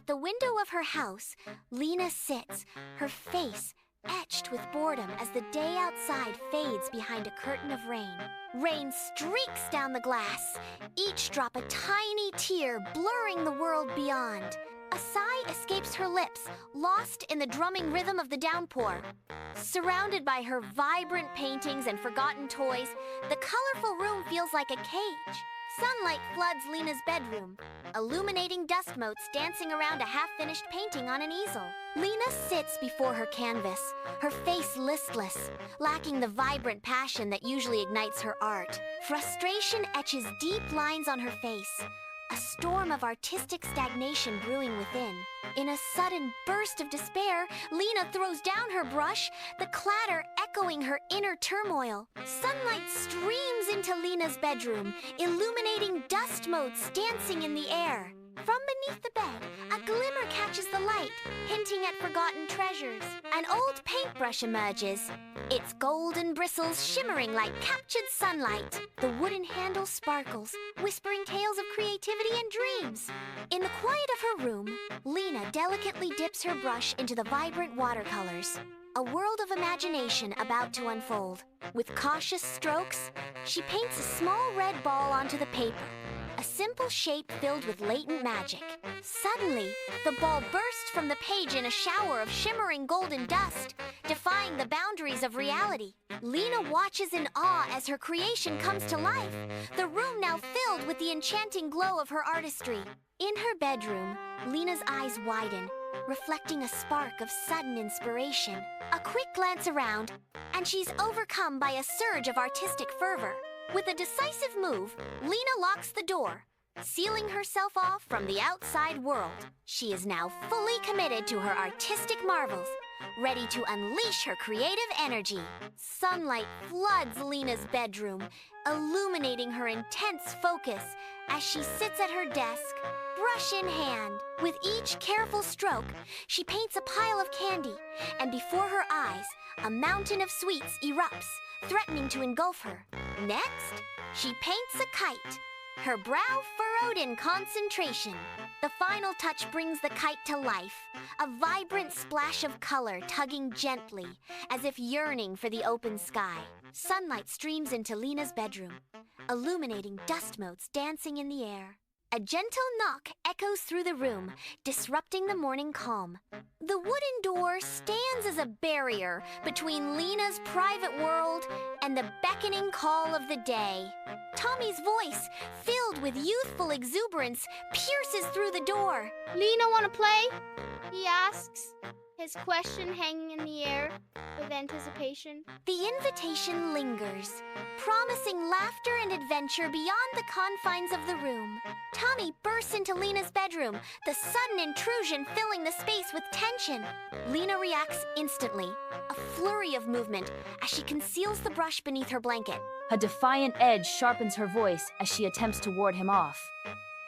At the window of her house, Lena sits, her face etched with boredom as the day outside fades behind a curtain of rain. Rain streaks down the glass, each drop a tiny tear blurring the world beyond. A sigh escapes her lips, lost in the drumming rhythm of the downpour. Surrounded by her vibrant paintings and forgotten toys, the colorful room feels like a cage. Sunlight floods Lena's bedroom, illuminating dust motes dancing around a half-finished painting on an easel. Lena sits before her canvas, her face listless, lacking the vibrant passion that usually ignites her art. Frustration etches deep lines on her face, a storm of artistic stagnation brewing within. In a sudden burst of despair, Lena throws down her brush, the clatter echoing her inner turmoil. Sunlight streams into Lena's bedroom, illuminating dust motes dancing in the air. From beneath the bed, a glimmer catches the light, hinting at forgotten treasures. An old paintbrush emerges, its golden bristles shimmering like captured sunlight. The wooden handle sparkles, whispering tales of creativity and dreams. In the quiet of her room, Lena delicately dips her brush into the vibrant watercolors. A world of imagination about to unfold. With cautious strokes, she paints a small red ball onto the paper, a simple shape filled with latent magic. Suddenly, the ball bursts from the page in a shower of shimmering golden dust, defying the boundaries of reality. Lena watches in awe as her creation comes to life, the room now filled with the enchanting glow of her artistry. In her bedroom, Lena's eyes widen, reflecting a spark of sudden inspiration. A quick glance around, and she's overcome by a surge of artistic fervor. With a decisive move, Lena locks the door, sealing herself off from the outside world. She is now fully committed to her artistic marvels, ready to unleash her creative energy. Sunlight floods Lena's bedroom, illuminating her intense focus as she sits at her desk, brush in hand. With each careful stroke, she paints a pile of candy, and before her eyes, a mountain of sweets erupts, threatening to engulf her. Next, she paints a kite, her brow furrowed in concentration. The final touch brings the kite to life, a vibrant splash of color tugging gently, as if yearning for the open sky. Sunlight streams into Lena's bedroom, illuminating dust motes dancing in the air. A gentle knock echoes through the room, disrupting the morning calm. The wooden door stands as a barrier between Lena's private world and the beckoning call of the day. Tommy's voice, filled with youthful exuberance, pierces through the door. "Lena, wanna play?" he asks, his question hanging in the air with anticipation. The invitation lingers, promising laughter and adventure beyond the confines of the room. Tommy bursts into Lena's bedroom, the sudden intrusion filling the space with tension. Lena reacts instantly, a flurry of movement as she conceals the brush beneath her blanket. A defiant edge sharpens her voice as she attempts to ward him off.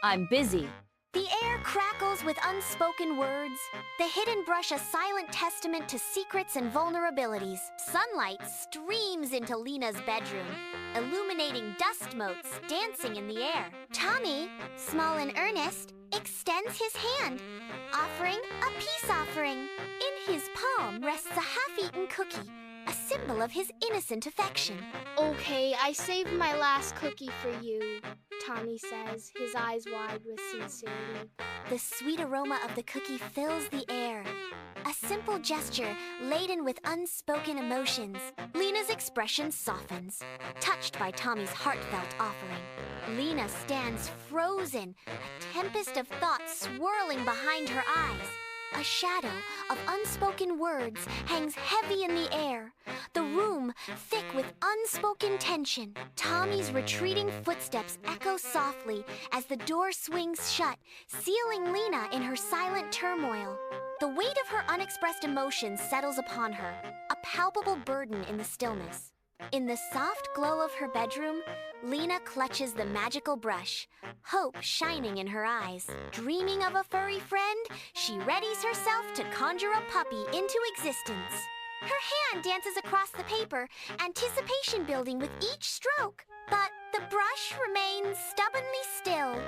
"I'm busy." The air crackles with unspoken words, the hidden brush a silent testament to secrets and vulnerabilities. Sunlight streams into Lena's bedroom, illuminating dust motes dancing in the air. Tommy, small and earnest, extends his hand, offering a peace offering. In his palm rests a half-eaten cookie, a symbol of his innocent affection. "Okay, I saved my last cookie for you," Tommy says, his eyes wide with sincerity. The sweet aroma of the cookie fills the air, a simple gesture laden with unspoken emotions. Lena's expression softens, touched by Tommy's heartfelt offering. Lena stands frozen, a tempest of thoughts swirling behind her eyes. A shadow of unspoken words hangs heavy in the air, the room thick with unspoken tension. Tommy's retreating footsteps echo softly as the door swings shut, sealing Lena in her silent turmoil. The weight of her unexpressed emotions settles upon her, a palpable burden in the stillness. In the soft glow of her bedroom, Lena clutches the magical brush, hope shining in her eyes. Dreaming of a furry friend, she readies herself to conjure a puppy into existence. Her hand dances across the paper, anticipation building with each stroke. But the brush remains stubbornly still,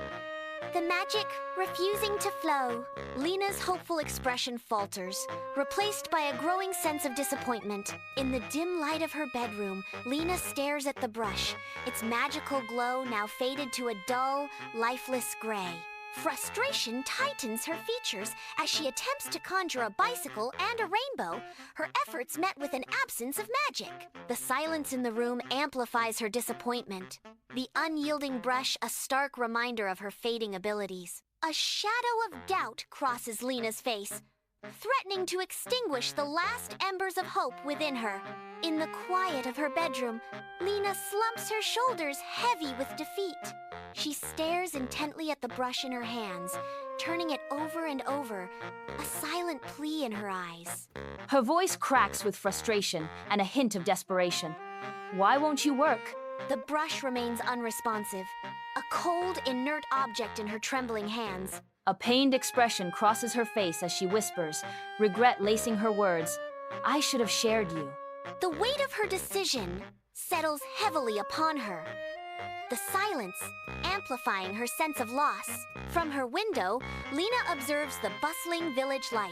the magic refusing to flow. Lena's hopeful expression falters, replaced by a growing sense of disappointment. In the dim light of her bedroom, Lena stares at the brush, its magical glow now faded to a dull, lifeless gray. Frustration tightens her features as she attempts to conjure a bicycle and a rainbow, her efforts met with an absence of magic. The silence in the room amplifies her disappointment, the unyielding brush a stark reminder of her fading abilities. A shadow of doubt crosses Lena's face, threatening to extinguish the last embers of hope within her. In the quiet of her bedroom, Lena slumps her shoulders heavy with defeat. She stares intently at the brush in her hands, turning it over and over, a silent plea in her eyes. Her voice cracks with frustration and a hint of desperation. Why won't you work? The brush remains unresponsive, a cold, inert object in her trembling hands. A pained expression crosses her face as she whispers, regret lacing her words. I should have shared you. The weight of her decision settles heavily upon her, the silence amplifying her sense of loss. From her window, Lena observes the bustling village life,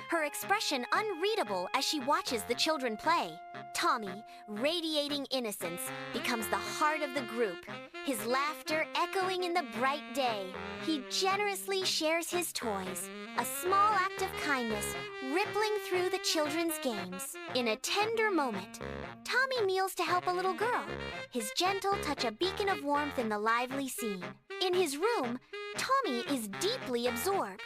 her expression unreadable as she watches the children play. Tommy, radiating innocence, becomes the heart of the group, his laughter echoing in the bright day. He generously shares his toys, a small act of kindness rippling through the children's games. In a tender moment, Tommy kneels to help a little girl, his gentle touch a beacon of warmth in the lively scene. In his room, Tommy is deeply absorbed,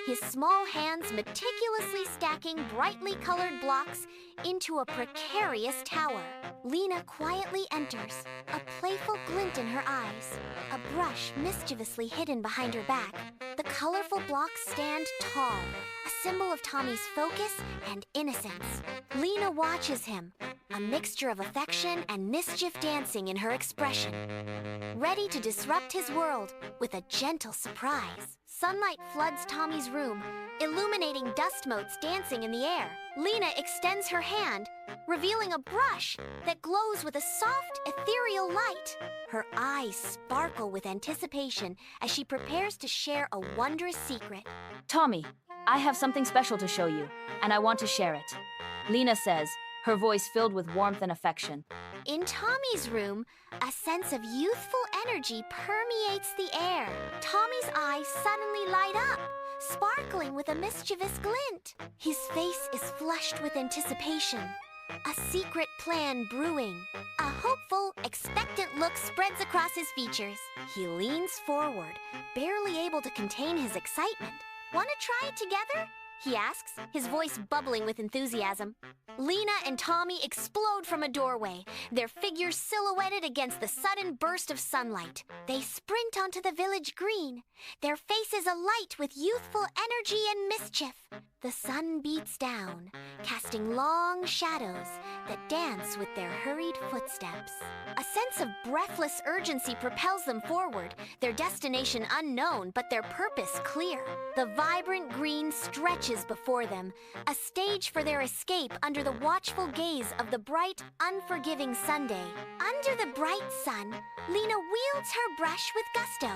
his small hands meticulously stacking brightly colored blocks into a precarious tower. Lena quietly enters, a playful glint in her eyes, a brush mischievously hidden behind her back. The colorful blocks stand tall, a symbol of Tommy's focus and innocence. Lena watches him, a mixture of affection and mischief dancing in her expression, ready to disrupt his world with a gentle surprise. Sunlight floods Tommy's room, illuminating dust motes dancing in the air. Lena extends her hand, revealing a brush that glows with a soft, ethereal light. Her eyes sparkle with anticipation as she prepares to share a wondrous secret. Tommy, I have something special to show you, and I want to share it. Lena says, her voice filled with warmth and affection. In Tommy's room, a sense of youthful energy permeates the air. Tommy's eyes suddenly light up, sparkling with a mischievous glint. His face is flushed with anticipation, a secret plan brewing. A hopeful, expectant look spreads across his features. He leans forward, barely able to contain his excitement. Want to try it together? He asks, his voice bubbling with enthusiasm. Lena and Tommy explode from a doorway, their figures silhouetted against the sudden burst of sunlight. They sprint onto the village green, their faces alight with youthful energy and mischief. The sun beats down, casting long shadows that dance with their hurried footsteps. A sense of breathless urgency propels them forward, their destination unknown, but their purpose clear. The vibrant green stretches before them, a stage for their escape under the watchful gaze of the bright, unforgiving Sunday. Under the bright sun, Lena wields her brush with gusto,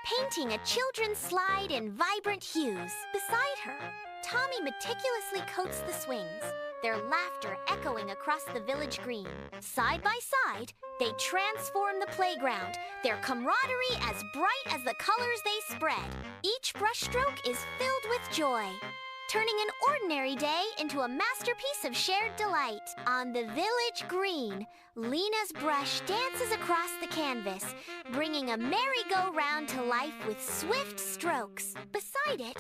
painting a children's slide in vibrant hues. Beside her, Tommy meticulously coats the swings, their laughter echoing across the village green. Side by side, they transform the playground, their camaraderie as bright as the colors they spread. Each brushstroke is filled with joy, turning an ordinary day into a masterpiece of shared delight. On the village green, Lena's brush dances across the canvas, bringing a merry-go-round to life with swift strokes. Beside it,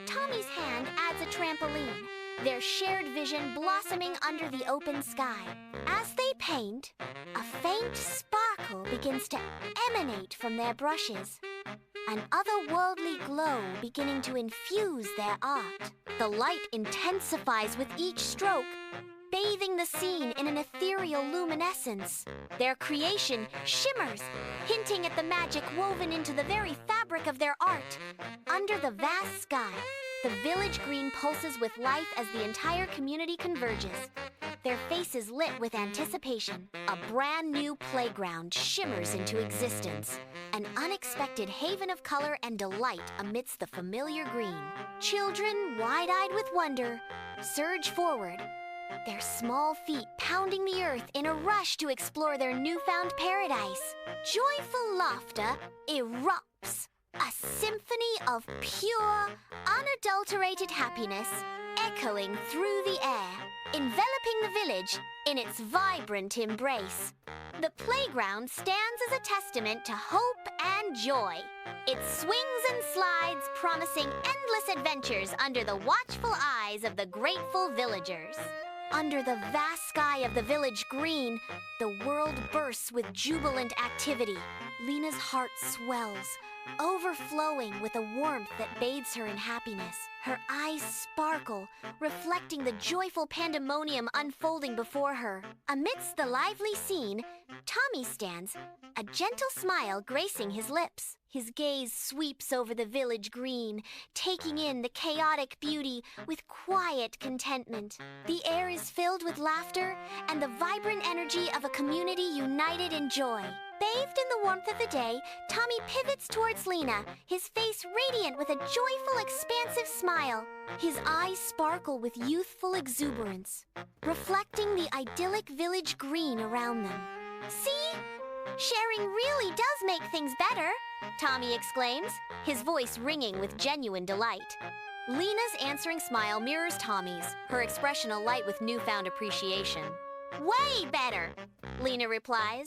Tommy's hand adds a trampoline, their shared vision blossoming under the open sky. As they paint, a faint sparkle begins to emanate from their brushes, an otherworldly glow beginning to infuse their art. The light intensifies with each stroke, bathing the scene in an ethereal luminescence. Their creation shimmers, hinting at the magic woven into the very fabric of their art. Under the vast sky, the village green pulses with life as the entire community converges, their faces lit with anticipation. A brand new playground shimmers into existence, an an unexpected haven of color and delight amidst the familiar green. Children, wide-eyed with wonder, surge forward, their small feet pounding the earth in a rush to explore their newfound paradise. Joyful laughter erupts, a symphony of pure, unadulterated happiness echoing through the air, enveloping the village in its vibrant embrace. The playground stands as a testament to hope and joy. It swings and slides, promising endless adventures under the watchful eyes of the grateful villagers. Under the vast sky of the village green, the world bursts with jubilant activity. Lena's heart swells, overflowing with a warmth that bathes her in happiness. Her eyes sparkle, reflecting the joyful pandemonium unfolding before her. Amidst the lively scene, Tommy stands, a gentle smile gracing his lips. His gaze sweeps over the village green, taking in the chaotic beauty with quiet contentment. The air is filled with laughter and the vibrant energy of a community united in joy. Bathed in the warmth of the day, Tommy pivots towards Lena, his face radiant with a joyful, expansive smile. His eyes sparkle with youthful exuberance, reflecting the idyllic village green around them. See? Sharing really does make things better, Tommy exclaims, his voice ringing with genuine delight. Lena's answering smile mirrors Tommy's, her expression alight with newfound appreciation. Way better, Lena replies,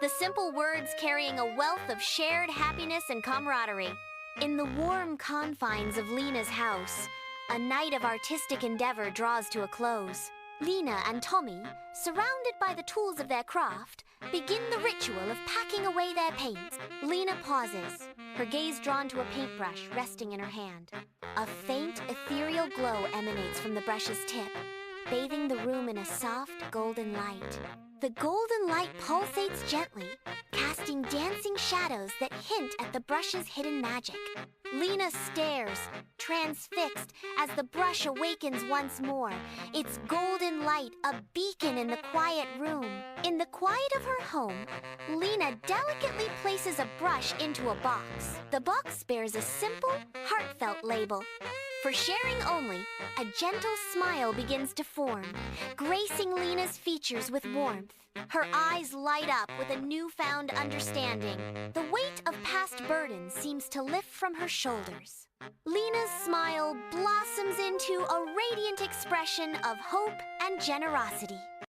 the simple words carrying a wealth of shared happiness and camaraderie. In the warm confines of Lena's house, a night of artistic endeavor draws to a close. Lena and Tommy, surrounded by the tools of their craft, begin the ritual of packing away their paints. Lena pauses, her gaze drawn to a paintbrush resting in her hand. A faint, ethereal glow emanates from the brush's tip, bathing the room in a soft, golden light. The golden light pulsates gently, casting dancing shadows that hint at the brush's hidden magic. Lena stares, transfixed, as the brush awakens once more, its golden light a beacon in the quiet room. In the quiet of her home, Lena delicately places a brush into a box. The box bears a simple, heartfelt label. For sharing only, a gentle smile begins to form, gracing Lena's features with warmth. Her eyes light up with a newfound understanding. The weight of past burdens seems to lift from her shoulders. Lena's smile blossoms into a radiant expression of hope and generosity.